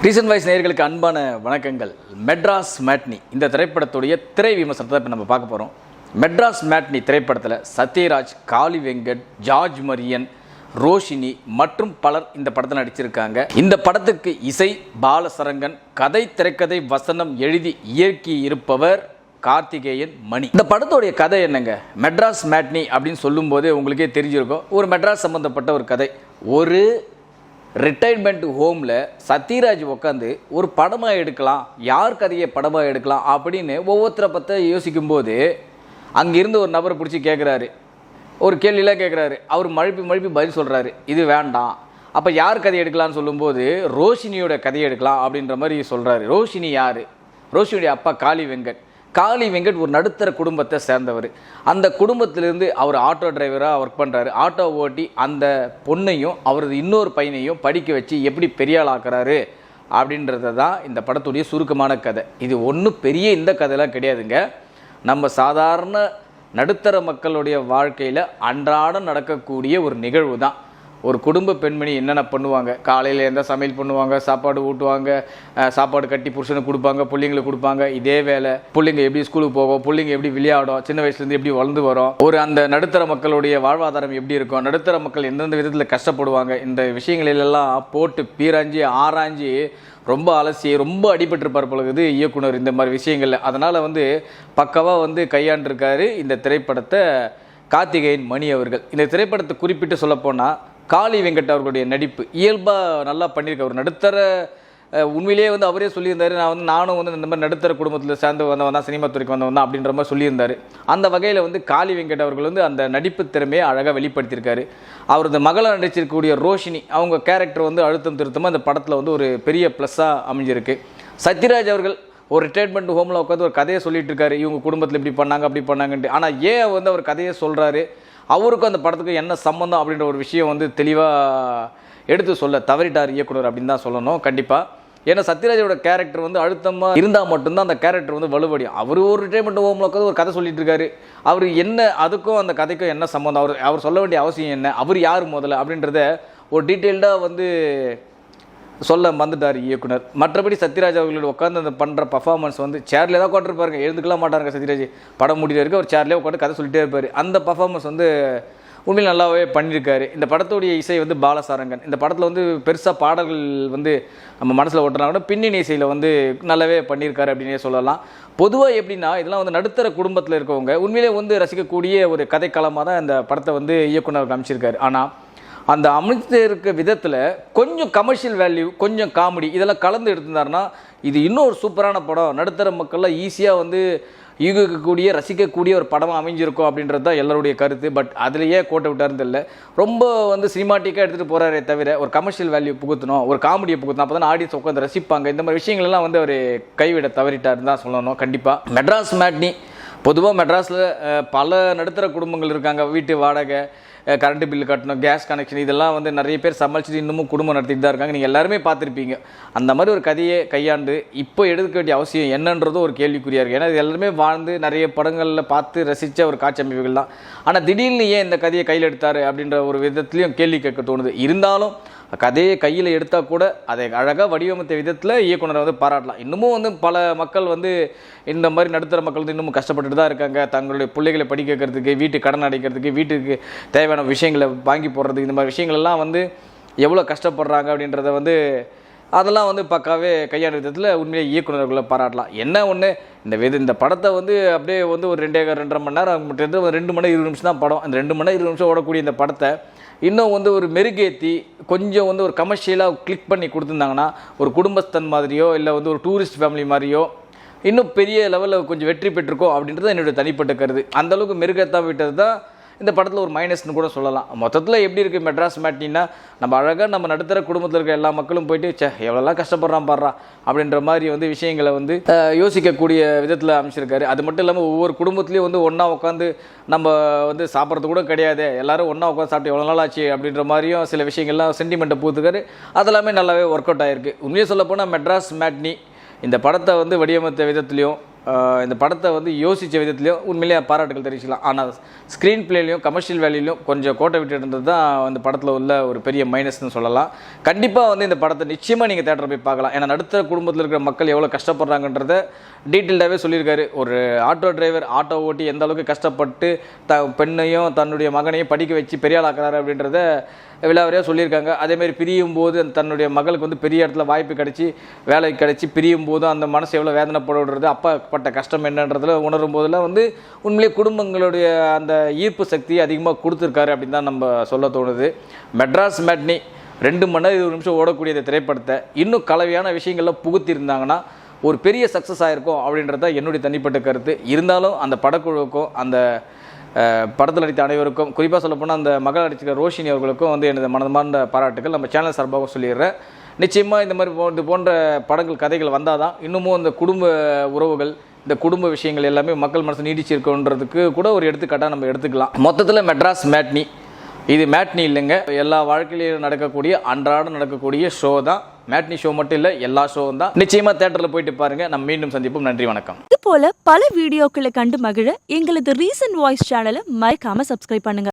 Reason voice நேயர்களுக்கு அன்பான வணக்கங்கள். மெட்ராஸ் மேட்னி இந்த திரைப்படத்துடைய திரை விமர்சனத்தை இப்போ நம்ம பார்க்க போகிறோம். மெட்ராஸ் மேட்னி திரைப்படத்தில் சத்யராஜ், காளி வெங்கட், ஜார்ஜ் மரியன், ரோஷினி மற்றும் பலர் இந்த படத்தில் நடிச்சிருக்காங்க. இந்த படத்துக்கு இசை பாலசரங்கன், கதை திரைக்கதை வசனம் எழுதி இயக்கி இருப்பவர் கார்த்திகேயன் மணி. இந்த படத்துடைய கதை என்னங்க? மெட்ராஸ் மேட்னி அப்படின்னு சொல்லும் போதே உங்களுக்கே தெரிஞ்சிருக்கும். ஒரு மெட்ராஸ் சம்மந்தப்பட்ட ஒரு கதை. ஒரு ரிட்டைர்மெண்ட் ஹோமில் சத்யராஜ் உட்காந்து ஒரு படமாக எடுக்கலாம், யார் கதையை படமாக எடுக்கலாம் அப்படின்னு ஒவ்வொருத்தரை பற்றி யோசிக்கும்போது அங்கிருந்து ஒரு நபரை பிடிச்சி கேட்குறாரு, ஒரு கேள்வியெலாம் கேட்குறாரு. அவர் மழுப்பி பதில் சொல்கிறாரு, இது வேண்டாம். அப்போ யார் கதையை எடுக்கலான்னு சொல்லும்போது ரோஷினியோட கதையை எடுக்கலாம் அப்படின்ற மாதிரி சொல்கிறாரு. ரோஷினி யார்? ரோஷினியுடைய அப்பா காளி வெங்கட். காளி வெங்கட் ஒரு நடுத்தர குடும்பத்தை சேர்ந்தவர். அந்த குடும்பத்திலேருந்து அவர் ஆட்டோ டிரைவராக ஒர்க் பண்ணுறாரு. ஆட்டோ ஓட்டி அந்த பொண்ணையும் அவரது இன்னொரு பையனையும் படிக்க வச்சு எப்படி பெரிய ஆள் ஆக்குறாரு அப்படின்றது தான் இந்த படத்துடைய சுருக்கமான கதை. இது ஒன்றும் பெரிய இந்த கதையெல்லாம் கிடையாதுங்க. நம்ம சாதாரண நடுத்தர மக்களுடைய வாழ்க்கையில் அன்றாடம் நடக்கக்கூடிய ஒரு நிகழ்வு தான். ஒரு குடும்ப பெண்மணி என்னென்ன பண்ணுவாங்க, காலையில் எந்த சமையல் பண்ணுவாங்க, சாப்பாடு ஊட்டுவாங்க, சாப்பாடு கட்டி புருஷனுக்கு கொடுப்பாங்க, பிள்ளைங்களுக்கு கொடுப்பாங்க. இதே வேலை பிள்ளைங்க எப்படி ஸ்கூலுக்கு போகும், பிள்ளைங்க எப்படி விளையாடும், சின்ன வயசுலேருந்து எப்படி வளர்ந்து வரும், ஒரு அந்த நடுத்தர மக்களுடைய வாழ்வாதாரம் எப்படி இருக்கும், நடுத்தர மக்கள் எந்தெந்த விதத்தில் கஷ்டப்படுவாங்க, இந்த விஷயங்களிலெல்லாம் போட்டு பீராஞ்சி ஆராய்ஞ்சி ரொம்ப அலசி ரொம்ப அடிபட்டிருப்பார் பொழுது இயக்குனர் இந்த மாதிரி விஷயங்களில். அதனால் பக்கவாக கையாண்டிருக்காரு இந்த திரைப்படத்தை கார்த்திகேயன் மணி அவர்கள். இந்த திரைப்படத்தை குறிப்பிட்டு சொல்லப்போனால் காளி வெங்கட் அவர்களுடைய நடிப்பு இயல்பாக நல்லா பண்ணியிருக்க. ஒரு நடுத்தர உண்மையிலேயே அவரே சொல்லியிருந்தார், நானும் இந்த மாதிரி நடுத்தர குடும்பத்தில் சேர்ந்து வந்தவன் தான், சினிமா துறைக்கு வந்தவன் தான் அப்படின்ற மாதிரி சொல்லியிருந்தார். அந்த வகையில் காளி வெங்கட் அவர்கள் அந்த நடிப்பு திறமையை அழகாக வெளிப்படுத்தியிருக்காரு. அவரது மகளை நடிச்சிருக்கக்கூடிய ரோஷினி அவங்க கேரக்டர் அழுத்தம் திருத்தமாக அந்த படத்தில் ஒரு பெரிய ப்ளஸ்ஸாக அமைஞ்சிருக்கு. சத்யராஜ் அவர்கள் ஒரு ரிட்டைர்மெண்ட் ஹோமில் உட்காந்து ஒரு கதையை சொல்லிட்டு இருக்காரு, இவங்க குடும்பத்தில் இப்படி பண்ணாங்க அப்படி பண்ணாங்கன்ட்டு. ஆனால் ஏன் அவர் கதையை சொல்கிறாரு, அவருக்கும் அந்த படத்துக்கு என்ன சம்மந்தம் அப்படின்ற ஒரு விஷயம் தெளிவாக எடுத்து சொல்ல தவறிட்டார் இயக்குனர் அப்படின்னு தான் சொல்லணும் கண்டிப்பாக. ஏன்னா சத்யராஜோட கேரக்டர் அழுத்தமாக இருந்தால் மட்டும்தான் அந்த கேரக்டர் வலுவடியும். அவர் ஒரு ரிட்டைர்மெண்ட் ஹோமில் உட்காந்து ஒரு கதை சொல்லிட்டு இருக்காரு. அவர் என்ன, அதுக்கும் அந்த கதைக்கும் என்ன சம்மந்தம், அவர் சொல்ல வேண்டிய அவசியம் என்ன, அவர் யார் முதல்ல அப்படின்றத ஒரு டீட்டெயில்டாக சொல்ல வந்துட்டார் இயக்குனர். மற்றபடி சத்யராஜ் அவர்களோட உட்காந்து அந்த பண்ணுற பர்ஃபார்மன்ஸ் சேர்லேயே தான் உட்காந்துருப்பாருங்க, எழுந்துக்கலாம் மாட்டாருங்க சத்யராஜ். படம் முடிகிற வரைக்கும் அவர் சேர்லேயே உட்காந்து கதை சொல்லிட்டே இருப்பார். அந்த பர்ஃபார்மன்ஸ் உண்மையில் நல்லாவே பண்ணியிருக்காரு. இந்த படத்துடைய இசை பாலசரங்கன். இந்த படத்தில் பெருசாக பாடல்கள் நம்ம மனசில் ஓட்டுறா கூட பின்னணி இசையில் நல்லாவே பண்ணியிருக்காரு அப்படின்னே சொல்லலாம். பொதுவாக எப்படின்னா இதெல்லாம் நடுத்தர குடும்பத்தில் இருக்கவங்க உண்மையிலே ரசிக்கக்கூடிய ஒரு கதைக்களமாக தான் இந்த படத்தை இயக்குனர் அமைச்சிருக்காரு. ஆனால் அந்த அமைத்து இருக்க விதத்தில் கொஞ்சம் கமர்ஷியல் வேல்யூ, கொஞ்சம் காமெடி இதெல்லாம் கலந்து எடுத்திருந்தாருன்னா இது இன்னும் ஒரு சூப்பரான படம், நடுத்தர மக்கள்லாம் ஈஸியாக யூகிக்கக்கூடிய ரசிக்கக்கூடிய ஒரு படமாக அமைஞ்சிருக்கும் அப்படின்றது தான் எல்லாருடைய கருத்து. பட் அதிலேயே கோட்டை விட்டாருன்னு தெரியல. ரொம்ப சினிமாட்டிக்காக எடுத்துகிட்டு போகிறாரே தவிர ஒரு கமர்ஷியல் வேல்யூ புகுத்தணும், ஒரு காமெடியை புகுத்தணும், அப்போ தான் ஆடியன்ஸ் உட்காந்து ரசிப்பாங்க. இந்த மாதிரி விஷயங்கள்லாம் அவர் கைவிட தவறிட்டாருன்னு தான் சொல்லணும் கண்டிப்பாக. மெட்ராஸ் மேட்னி பொதுவாக மெட்ராஸில் பல நடுத்தர குடும்பங்கள் இருக்காங்க. வீட்டு வாடகை, கரண்ட்டு பில்லு கட்டணும், கேஸ் கனெக்ஷன், இதெல்லாம் நிறைய பேர் சமாளிச்சுட்டு இன்னமும் குடும்பம் நடத்திட்டு தான் இருக்காங்க. நீங்கள் எல்லாருமே பார்த்துருப்பீங்க. அந்த மாதிரி ஒரு கதையை கையாண்டு இப்போ எடுக்க வேண்டிய அவசியம் என்னன்றதும் ஒரு கேள்விக்குறியாக இருக்குது. ஏன்னா இது எல்லாருமே வாழ்ந்து நிறைய படங்களில் பார்த்து ரசித்த ஒரு காட்சி அமைப்புகள் தான். ஆனால் திடீர்னு ஏன் இந்த கதையை கையில் எடுத்தார் அப்படின்ற ஒரு விதத்துலையும் கேள்வி கேட்க தோணுது. இருந்தாலும் கதையை கையில் எடுத்தால் கூட அதை அழகாக வடிவமைத்த விதத்தில் இயக்குனரை பாராட்டலாம். இன்னமும் பல மக்கள் இந்த மாதிரி நடுத்தர மக்கள் இன்னமும் கஷ்டப்பட்டுட்டு தான் இருக்காங்க. தங்களுடைய பிள்ளைகளை படிக்க வைக்கிறதுக்கு, வீட்டு கடன் அடைக்கிறதுக்கு, வீட்டுக்கு தேவையான விஷயங்களை வாங்கி போடுறதுக்கு, இந்த மாதிரி விஷயங்கள்லாம் எவ்வளோ கஷ்டப்படுறாங்க அப்படின்றத அதெல்லாம் பக்காவே கையாண்ட விதத்தில் உண்மையிலே இயக்குனர்களை பாராட்டலாம். என்ன ஒன்று, இந்த படத்தை அப்படியே ஒரு 2.5 மணி நேரம், 2 மணி 20 நிமிஷம் தான் படம். அந்த 2 மணி 20 நிமிஷம் ஓடக்கூடிய இந்த படத்தை இன்னும் ஒரு மெருகேற்றி கொஞ்சம் ஒரு கமர்ஷியலாக கிளிக் பண்ணி கொடுத்துருந்தாங்கன்னா ஒரு குடும்பஸ்தன் மாதிரியோ இல்லை ஒரு டூரிஸ்ட் ஃபேமிலி மாதிரியோ இன்னும் பெரிய லெவலில் கொஞ்சம் வெற்றி பெற்றிருக்கோம் அப்படின்றது என்னுடைய தனிப்பட்ட கருது. அந்தளவுக்கு மெருகேற்றாக விட்டது தான் இந்த படத்தில் ஒரு மைனஸ்னு கூட சொல்லலாம். மொத்தத்தில் எப்படி இருக்குது மெட்ராஸ் மேட்னின்னா, நம்ம அழகாக நம்ம நடுத்தர குடும்பத்தில் இருக்க எல்லா மக்களும் போயிட்டு எவ்வளோலாம் கஷ்டப்படுறான் பாடுறா அப்படின்ற மாதிரி விஷயங்களை யோசிக்கக்கூடிய விதத்தில் அமைச்சிருக்காரு. அது மட்டும் இல்லாமல் ஒவ்வொரு குடும்பத்துலேயும் ஒன்றா உட்காந்து நம்ம சாப்பிட்றது கூட கிடையாது, எல்லோரும் ஒன்றா உட்காந்து சாப்பிட்டு எவ்வளோ நாள் ஆச்சு அப்படின்ற மாதிரியும் சில விஷயங்கள்லாம் சென்டிமெண்ட்டை பூத்துக்காரு. அதெல்லாமே நல்லாவே ஒர்க் அவுட் ஆகிருக்கு. உண்மையை சொல்லப்போனால் மெட்ராஸ் மேட்னி இந்த படத்தை வடிவமைத்த விதத்துலையும் இந்த படத்தை வந்து யோசித்த விதத்துலையும் உண்மையிலேயே பாராட்டுகள் தெரிவிக்கலாம். ஆனால் ஸ்க்ரீன் பிளேலையும் கமர்ஷியல் வேலையிலையும் கொஞ்சம் கோட்டை விட்டுன்றது தான் இந்த படத்தில் உள்ள ஒரு பெரிய மைனஸ்னு சொல்லலாம். கண்டிப்பாக வந்து இந்த படத்தை நிச்சயமாக நீங்கள் தேட்டரில் போய் பார்க்கலாம். ஏன்னா நடுத்தர குடும்பத்தில் இருக்கிற மக்கள் எவ்வளோ கஷ்டப்படுறாங்கன்றத டீட்டெயில்டாகவே சொல்லியிருக்காரு. ஒரு ஆட்டோ டிரைவர் ஆட்டோ ஓட்டி எந்த அளவுக்கு கஷ்டப்பட்டு பெண்ணையும் தன்னுடைய மகனையும் படிக்க வச்சு பெரிய ஆளாக்குறாரு அப்படின்றத விழாவறியாக சொல்லியிருக்காங்க. அதேமாதிரி பிரியும் போது தன்னுடைய மகளுக்கு வந்து பெரிய இடத்துல வாய்ப்பு கிடச்சி வேலை கிடச்சி பிரியும் போது அந்த மனசு எவ்வளோ வேதனைப்படுறது, அப்பா பட்ட கஷ்டம் என்னன்றதில் உணரும் போதில் வந்து உண்மையிலே குடும்பங்களுடைய அந்த ஈர்ப்பு சக்தியை அதிகமாக கொடுத்துருக்காரு அப்படின்னு தான் நம்ம சொல்ல தோணுது. மெட்ராஸ் மேட்னி 2 மணி நேரம் 20 நிமிஷம் ஓடக்கூடிய இந்த திரைப்படத்தை இன்னும் கலவையான விஷயங்கள்லாம் புகுத்திருந்தாங்கன்னா ஒரு பெரிய சக்ஸஸ் ஆகிருக்கும் அப்படின்றத என்னுடைய தனிப்பட்ட கருத்து. இருந்தாலும் அந்த படக்குழுவுக்கும் அந்த படத்தில் நடித்த அனைவருக்கும், குறிப்பாக சொல்லப்போனால் அந்த மகள் நடிச்சிருக்க ரோஷினி அவர்களுக்கும் வந்து எனது மனமார்ந்த பாராட்டுகள் நம்ம சேனல் சார்பாக சொல்லிடுறேன். நிச்சயமாக இந்த மாதிரி இது போன்ற படங்கள் கதைகள் வந்தால் தான் இன்னமும் இந்த குடும்ப உறவுகள் இந்த குடும்ப விஷயங்கள் எல்லாமே மக்கள் மனசு நீடிச்சிருக்குன்றதுக்கு கூட ஒரு எடுத்துக்காட்டாக நம்ம எடுத்துக்கலாம். மொத்தத்தில் மெட்ராஸ் மேட்னி இது மேட்னி இல்லைங்க, எல்லா வாழ்க்கையிலும் நடக்கக்கூடிய அன்றாடம் நடக்கக்கூடிய ஷோ தான். மேட்னி ஷோ மட்டும் இல்லை, எல்லா ஷோவும் தான். நிச்சயமாக தேட்டரில் போயிட்டு பாருங்கள். நம்ம மீண்டும் சந்திப்போம். நன்றி, வணக்கம். இது போல பல வீடியோக்களை கண்டு மகிழ எங்களது ரீசன்ட் வாய்ஸ் சேனலை மறக்காம சப்ஸ்கிரைப் பண்ணுங்க.